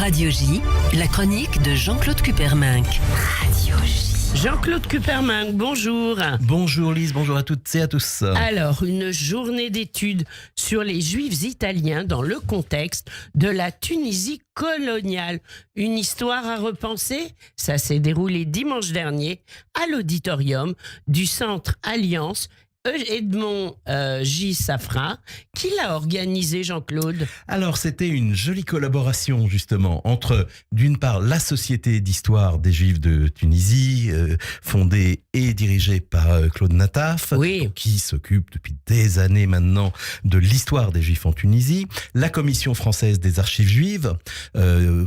Radio J, la chronique de Jean-Claude Kupperminck. Radio J. Jean-Claude Kupperminck, bonjour. Bonjour Lise, bonjour à toutes et à tous. Alors, une journée d'études sur les Juifs italiens dans le contexte de la Tunisie coloniale. Une histoire à repenser. Ça s'est déroulé dimanche dernier à l'auditorium du Centre Alliance Edmond J. Safra. Qui l'a organisé, Jean-Claude? Alors, c'était une jolie collaboration, justement, entre, d'une part, la Société d'histoire des Juifs de Tunisie, fondée et dirigée par Claude Nataf, Oui. qui s'occupe depuis des années maintenant de l'histoire des Juifs en Tunisie, la Commission française des archives juives,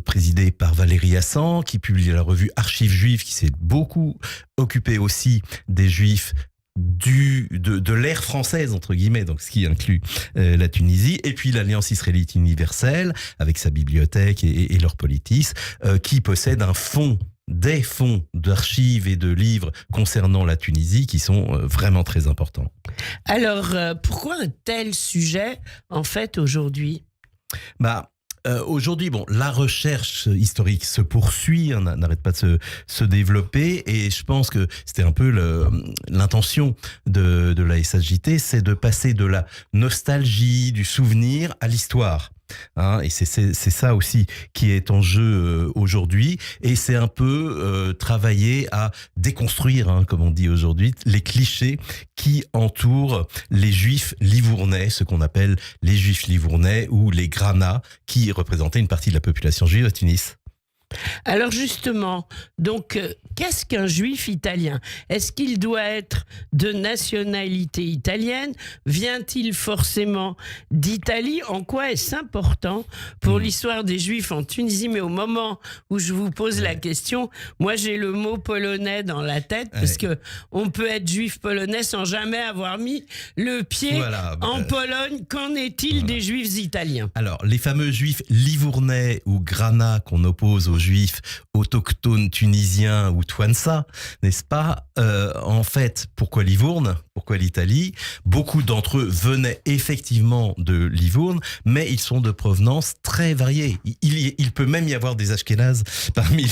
présidée par Valérie Hassan, qui publie la revue Archives juives, qui s'est beaucoup occupée aussi des Juifs de l'ère française, entre guillemets, donc ce qui inclut la Tunisie, et puis l'Alliance israélite universelle, avec sa bibliothèque et leur politis, qui possède des fonds d'archives et de livres concernant la Tunisie qui sont vraiment très importants. Alors, pourquoi un tel sujet, en fait, aujourd'hui? Aujourd'hui, la recherche historique se poursuit, n'arrête pas de se développer, et je pense que c'était un peu l'intention de la SHJT, c'est de passer de la nostalgie, du souvenir à l'histoire. Et c'est ça aussi qui est en jeu aujourd'hui, et c'est un peu travailler à déconstruire, comme on dit aujourd'hui, les clichés qui entourent les Juifs livournais, ce qu'on appelle les Juifs livournais ou les Grana, qui représentaient une partie de la population juive à Tunis. Alors justement, donc, qu'est-ce qu'un juif italien? Est-ce qu'il doit être de nationalité italienne? Vient-il forcément d'Italie? En quoi est-ce important pour l'histoire des juifs en Tunisie? Mais au moment où je vous pose la question, moi j'ai le mot polonais dans la tête, parce que on peut être juif polonais sans jamais avoir mis le pied en Pologne. Qu'en est-il des juifs italiens? Alors, les fameux juifs livournais ou Grana qu'on oppose aux juifs autochtones tunisiens ou Touansa, n'est-ce pas? En fait, pourquoi Livourne? Pourquoi l'Italie? Beaucoup d'entre eux venaient effectivement de Livourne, mais ils sont de provenance très variée. Il peut même y avoir des Ashkénazes parmi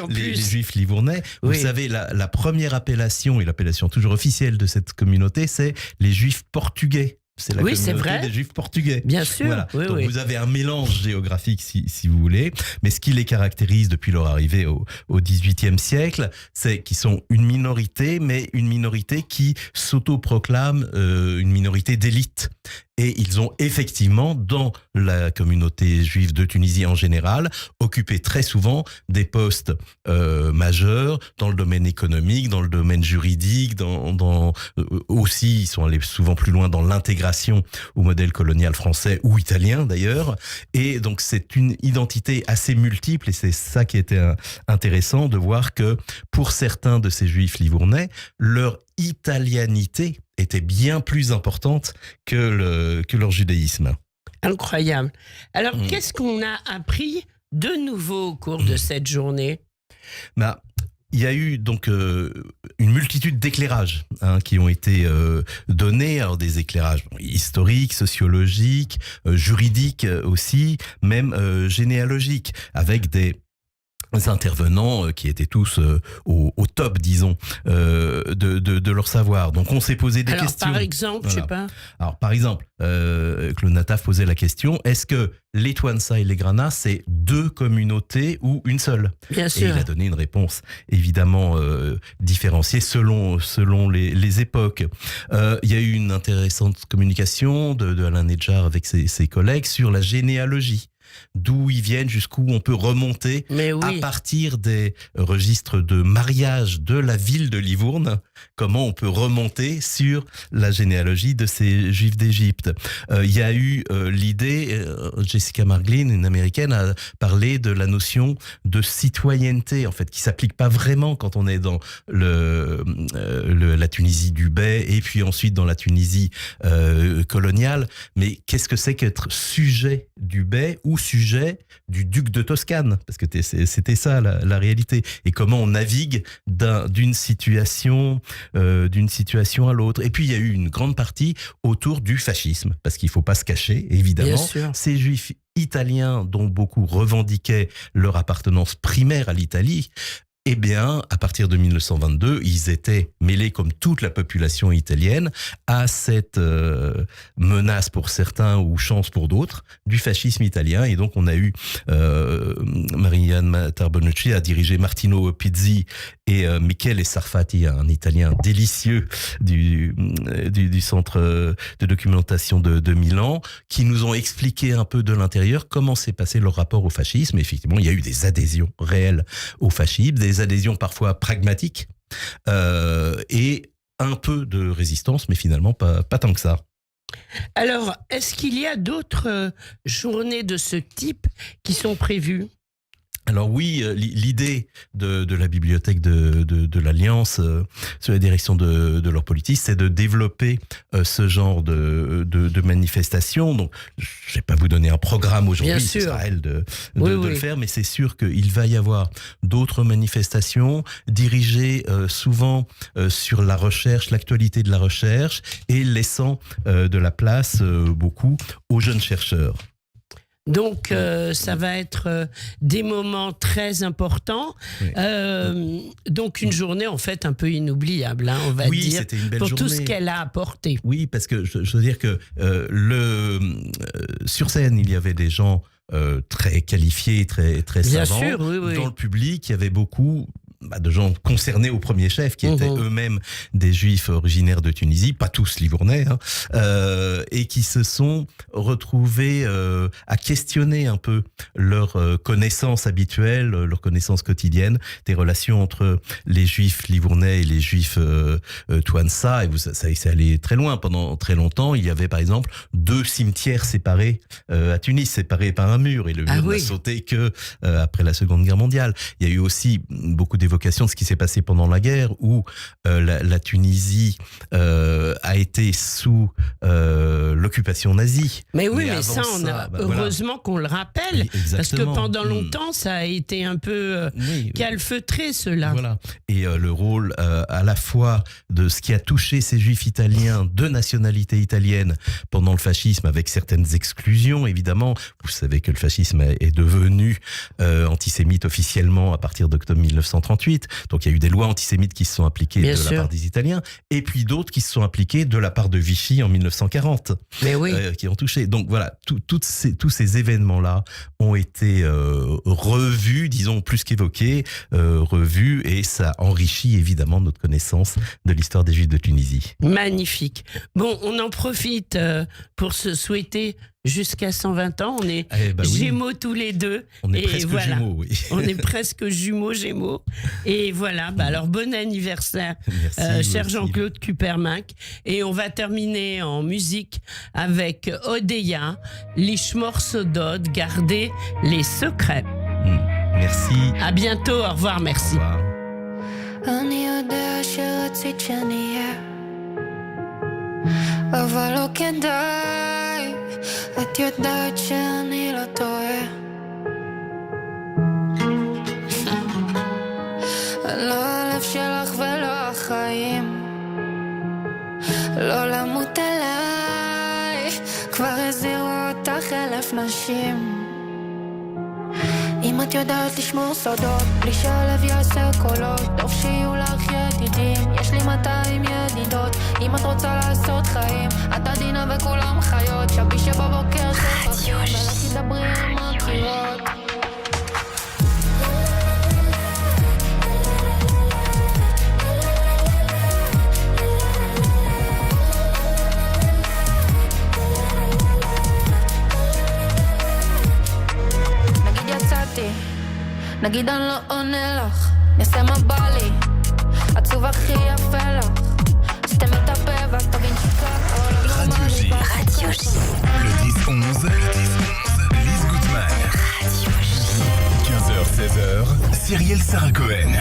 les juifs livournais. Vous savez, la première appellation, et l'appellation toujours officielle de cette communauté, c'est les juifs portugais. C'est la communauté des Juifs portugais. Bien sûr. Voilà. Donc vous avez un mélange géographique, si vous voulez, mais ce qui les caractérise depuis leur arrivée au XVIIIe siècle, c'est qu'ils sont une minorité, mais une minorité qui s'autoproclame une minorité d'élite. Et ils ont effectivement, dans la communauté juive de Tunisie en général, occupé très souvent des postes majeurs dans le domaine économique, dans le domaine juridique, aussi, ils sont allés souvent plus loin dans l'intégration au modèle colonial français ou italien d'ailleurs. Et donc c'est une identité assez multiple, et c'est ça qui était intéressant de voir que pour certains de ces juifs livournais, leur italianité était bien plus importante que leur judaïsme. Incroyable. Alors, qu'est-ce qu'on a appris de nouveau au cours de cette journée? Il y a eu donc une multitude d'éclairages qui ont été donnés, alors des éclairages historiques, sociologiques, juridiques aussi, même généalogiques, avec des intervenants qui étaient tous au top, disons, de leur savoir. Donc on s'est posé des questions. Par exemple, je sais pas. Alors par exemple, Claude Nataf posait la question, est-ce que les Touansa et les Grana, c'est deux communautés ou une seule? Bien sûr. Et il a donné une réponse évidemment différenciée selon les époques. Il y a eu une intéressante communication de Alain Nedjar avec ses collègues sur la généalogie. D'où ils viennent, jusqu'où on peut remonter à partir des registres de mariage de la ville de Livourne, comment on peut remonter sur la généalogie de ces Juifs d'Égypte. Il y a eu l'idée, Jessica Marglin, une américaine, a parlé de la notion de citoyenneté, en fait, qui s'applique pas vraiment quand on est dans la Tunisie du Bey et puis ensuite dans la Tunisie coloniale. Mais qu'est-ce que c'est qu'être sujet du Bey ou sujet du duc de Toscane? Parce que c'était ça la réalité. Et comment on navigue d'une situation à l'autre. Et puis il y a eu une grande partie autour du fascisme, parce qu'il ne faut pas se cacher, évidemment. Ces Juifs italiens dont beaucoup revendiquaient leur appartenance primaire à l'Italie, eh bien, à partir de 1922, ils étaient mêlés, comme toute la population italienne, à cette menace pour certains ou chance pour d'autres du fascisme italien. Et donc, on a eu Marianne Tarbonucci a dirigé Martino Pizzi et Michele Sarfati, un Italien délicieux du centre de documentation de Milan, qui nous ont expliqué un peu de l'intérieur comment s'est passé leur rapport au fascisme. Effectivement, il y a eu des adhésions réelles au fascisme, des adhésions parfois pragmatiques et un peu de résistance, mais finalement pas tant que ça. Alors, est-ce qu'il y a d'autres journées de ce type qui sont prévues ? Alors oui, l'idée de la bibliothèque de l'Alliance, sous la direction de leur politique, c'est de développer ce genre de manifestations. Donc, je vais pas vous donner un programme aujourd'hui, ce sera à elle de le faire, mais c'est sûr qu'il va y avoir d'autres manifestations dirigées souvent sur la recherche, l'actualité de la recherche, et laissant de la place beaucoup aux jeunes chercheurs. Donc, ça va être des moments très importants. Oui. Donc, une journée, en fait, un peu inoubliable, hein, on va dire, c'était une belle pour journée. tout ce qu'elle a apporté. Oui, parce que je veux dire que sur scène, il y avait des gens très qualifiés, très Bien savants. sûr, oui. Dans le public, il y avait beaucoup de gens concernés au premier chef, qui étaient eux-mêmes des juifs originaires de Tunisie, pas tous livournais, hein, et qui se sont retrouvés à questionner un peu leur connaissance habituelle, leur connaissance quotidienne des relations entre les juifs livournais et les juifs Touansa. Et ça s'est allé très loin. Pendant très longtemps, il y avait par exemple 2 cimetières séparés à Tunis, séparés par un mur, et le mur n'a sauté que après la Seconde Guerre mondiale. Il y a eu aussi beaucoup d'évocations de ce qui s'est passé pendant la guerre, où la Tunisie a été sous l'occupation nazie. Mais oui, mais ça, heureusement qu'on le rappelle, parce que pendant longtemps, ça a été un peu calfeutré, cela. Voilà. Et le rôle à la fois de ce qui a touché ces juifs italiens de nationalité italienne pendant le fascisme, avec certaines exclusions, évidemment. Vous savez que le fascisme est devenu antisémite officiellement à partir d'octobre 1938. Donc il y a eu des lois antisémites qui se sont appliquées la part des Italiens, et puis d'autres qui se sont appliquées de la part de Vichy en 1940, qui ont touché. Donc voilà, tous ces événements-là ont été revus, disons plus qu'évoqués, revus, et ça enrichit évidemment notre connaissance de l'histoire des Juifs de Tunisie. Magnifique. Bon, on en profite pour se souhaiter jusqu'à 120 ans. On est Gémeaux tous les deux. On est presque jumeaux, oui. On est presque jumeaux, Gémeaux. Et voilà, alors bon anniversaire, cher Jean-Claude Kupermak. Et on va terminer en musique avec Odeya, Lishmor Sodod, garder les secrets. Merci. À bientôt, au revoir, merci. Au revoir. את יודעת שאני לא טועה לא הלב שלך ולא החיים לא למות עליי כבר הזהירו אותך 1000 נשים אם את יודעת לשמור סודות בלי שהלב יעשה קולות טוב שיהיו לך ידידים יש לי 200 ידידות אם את רוצה לעשות חיים את עדינה וכולם חיות שבי שבבוקר שוכחים ולך תדברי עם הקירות נגיד יצאתי נגיד אני לא עונה לך נעשה מה בא לי עצוב הכי יפה לך סתם את הפה ואז תבין שכך העולם לא מעלי Radio J. Le 10-11, Lise Gutmann. Radio J. 15h-16h, Cyrielle Sarah Cohen.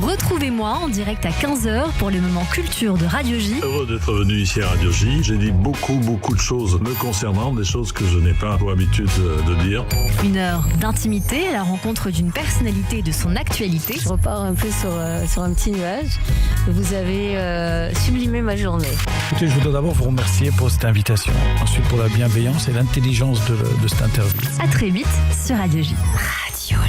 Retrouvez-moi mois en direct à 15h pour le moment culture de Radio J. Heureux d'être venu ici à Radio J. J'ai dit beaucoup de choses me concernant, des choses que je n'ai pas l'habitude de dire. 1 heure d'intimité à la rencontre d'une personnalité de son actualité. Je repars un peu sur un petit nuage. Vous avez sublimé ma journée. Écoutez, je voudrais d'abord vous remercier pour cette invitation, ensuite pour la bienveillance et l'intelligence de cette interview. À très vite sur Radio J.